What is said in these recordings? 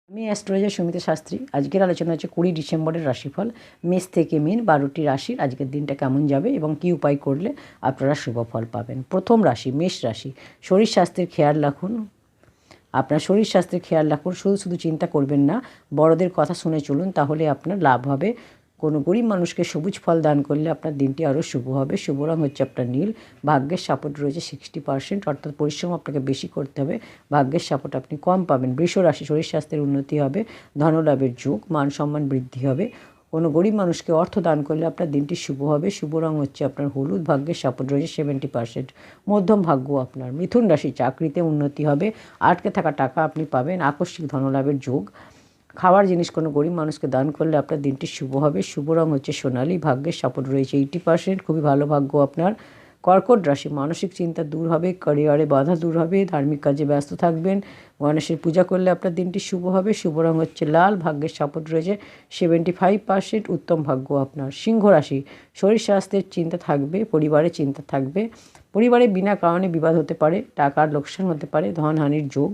আমি অ্যাস্ট্রোলজার সুমিতা শাস্ত্রী। আজকের আলোচনা হচ্ছে 20 ডিসেম্বরের রাশিফল। মেষ থেকে মীন 12টি রাশির আজকের দিনটা কেমন যাবে এবং কী উপায় করলে আপনারা শুভ ফল পাবেন। প্রথম রাশি মেষ রাশি। শরীর স্বাস্থ্যের খেয়াল রাখুন। আপনার শরীর স্বাস্থ্যের খেয়াল রাখুন, শুধু চিন্তা করবেন না, বড়দের কথা শুনে চলুন, তাহলে আপনার লাভ হবে। কোনো গরিব মানুষকে সবুজ ফল দান করলে আপনার দিনটি আরও শুভ হবে। শুভ রং হচ্ছে আপনার নীল। ভাগ্যের সাপোর্ট রয়েছে 60%, অর্থাৎ পরিশ্রম আপনাকে বেশি করতে হবে, ভাগ্যের সাপোর্ট আপনি কম পাবেন। বৃষ রাশি। শরীর স্বাস্থ্যের উন্নতি হবে, ধনলাভের যোগ, মান সম্মান বৃদ্ধি হবে। কোনো গরিব মানুষকে অর্থ দান করলে আপনার দিনটি শুভ হবে। শুভ রং হচ্ছে আপনার হলুদ। ভাগ্যের সাপোর্ট রয়েছে 70%, মধ্যম ভাগ্য আপনার। মিথুন রাশি। চাকরিতে উন্নতি হবে, আটকে থাকা টাকা আপনি পাবেন, আকস্মিক ধনলাভের যোগ। খাওয়ার জিনিস কোনো গরিব মানুষকে দান করলে আপনার দিনটি শুভ হবে। শুভ রং হচ্ছে সোনালি। ভাগ্যের সাপোর্ট রয়েছে 80%, খুবই ভালো ভাগ্য আপনার। কর্কট রাশি। মানসিক চিন্তা দূর হবে, ক্যারিয়ারে বাধা দূর হবে, ধার্মিক কাজে ব্যস্ত থাকবেন, গণেশের পূজা করলে আপনার দিনটি শুভ হবে। শুভ রং হচ্ছে লাল। ভাগ্যের সাপোর্ট রয়েছে 75%, উত্তম ভাগ্য আপনার। সিংহ রাশি। শরীর স্বাস্থ্যের চিন্তা থাকবে, পরিবারের চিন্তা থাকবে, পরিবারে বিনা কারণে বিবাদ হতে পারে, টাকার লোকসান হতে পারে, ধনহানির যোগ।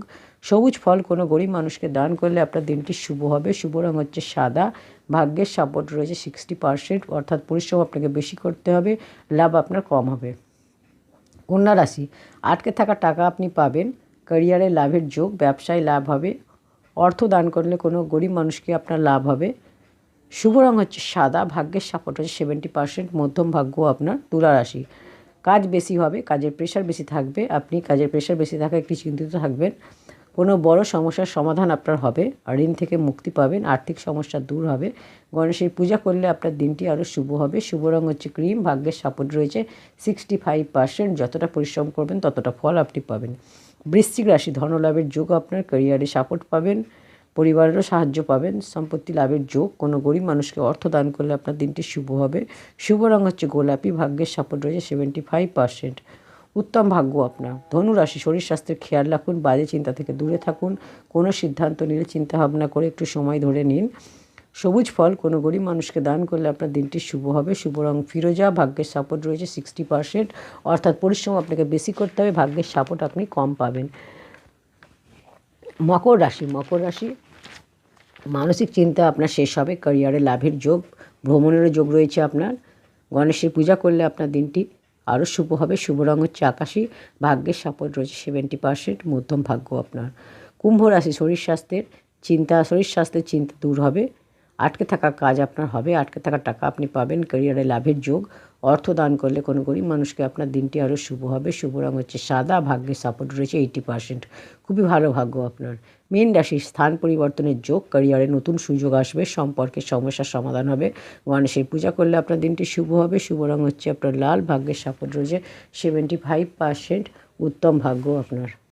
সবুজ ফল কোনো গরিব মানুষকে দান করলে আপনার দিনটি শুভ হবে। শুভ রং হচ্ছে সাদা। ভাগ্যের সাপোর্ট রয়েছে 60%, অর্থাৎ পরিশ্রম আপনাকে বেশি করতে হবে, লাভ আপনার কম হবে। কন্যা রাশি। আটকে থাকা টাকা আপনি পাবেন, ক্যারিয়ারে লাভের যোগ, ব্যবসায় লাভ হবে, অর্থ দান করলে কোনো গরিব মানুষকে আপনার লাভ হবে। শুভ রং হচ্ছে সাদা। ভাগ্যের সাপোর্ট হচ্ছে 70%, মধ্যম ভাগ্য আপনার। তুলা রাশি। কাজ বেশি হবে, কাজের প্রেশার বেশি থাকবে, আপনি কাজের প্রেশার বেশি থাকায় একটু চিন্তিত থাকবেন। কোনো বড় সমস্যার সমাধান আপনার হবে, ঋণ থেকে মুক্তি পাবেন, আর্থিক সমস্যা দূর হবে। গণেশের পূজা করলে আপনার দিনটি আরও শুভ হবে। শুভ রং হচ্ছে ক্রিম। ভাগ্যের সাপোর্ট রয়েছে 65%, যতটা পরিশ্রম করবেন ততটা ফল আপনি পাবেন। বৃশ্চিক রাশি। ধনলাভের যোগ আপনার, ক্যারিয়ারে সাপোর্ট পাবেন, পরিবারেরও সাহায্য পাবেন, সম্পত্তি লাভের যোগ। কোনো গরিব মানুষকে অর্থ দান করলে আপনার দিনটি শুভ হবে। শুভ রং হচ্ছে গোলাপি। ভাগ্যের সাপোর্ট রয়েছে 75%, উত্তম ভাগ্য আপনার। ধনু রাশি। শরীর স্বাস্থ্যের খেয়াল রাখুন, বাজে চিন্তা থেকে দূরে থাকুন, কোনো সিদ্ধান্ত নিলে চিন্তা ভাবনা করে একটু সময় ধরে নিন। সবুজ ফল কোনো গরিব মানুষকে দান করলে আপনার দিনটি শুভ হবে। শুভ রং ফিরোজা। ভাগ্যের সাপোর্ট রয়েছে 60%, অর্থাৎ পরিশ্রম আপনাকে বেশি করতে হবে, ভাগ্যের সাপোর্ট আপনি কম পাবেন। মকর রাশি। মকর রাশি। মানসিক চিন্তা আপনার শেষ হবে, ক্যারিয়ারে লাভের যোগ, ভ্রমণেরও যোগ রয়েছে আপনার। গণেশের পূজা করলে আপনার দিনটি আরও শুভ হবে। শুভ রং হচ্ছে আকাশি। ভাগ্যের সাপোর্ট রয়েছে 70%, মধ্যম ভাগ্য আপনার। কুম্ভ রাশি। শরীর স্বাস্থ্যের চিন্তা দূর হবে, আটকে থাকা কাজ আপনার হবে, আটকে থাকা টাকা আপনি পাবেন, ক্যারিয়ারে লাভের যোগ। অর্থ দান করলে কোনো গরিব মানুষকে আপনার দিনটি আরও শুভ হবে। শুভ রং হচ্ছে সাদা। ভাগ্যের সাপোর্ট রয়েছে 80%, খুবই ভালো ভাগ্য আপনার। মীন রাশি। স্থান পরিবর্তনের যোগ, ক্যারিয়ারে নতুন সুযোগ আসবে, সম্পর্কের সমস্যার সমাধান হবে, গণেশের পূজা করলে আপনার দিনটি শুভ হবে। শুভ রং হচ্ছে আপনার লাল। ভাগ্যের সাপোর্ট রয়েছে 75%, উত্তম ভাগ্য আপনার।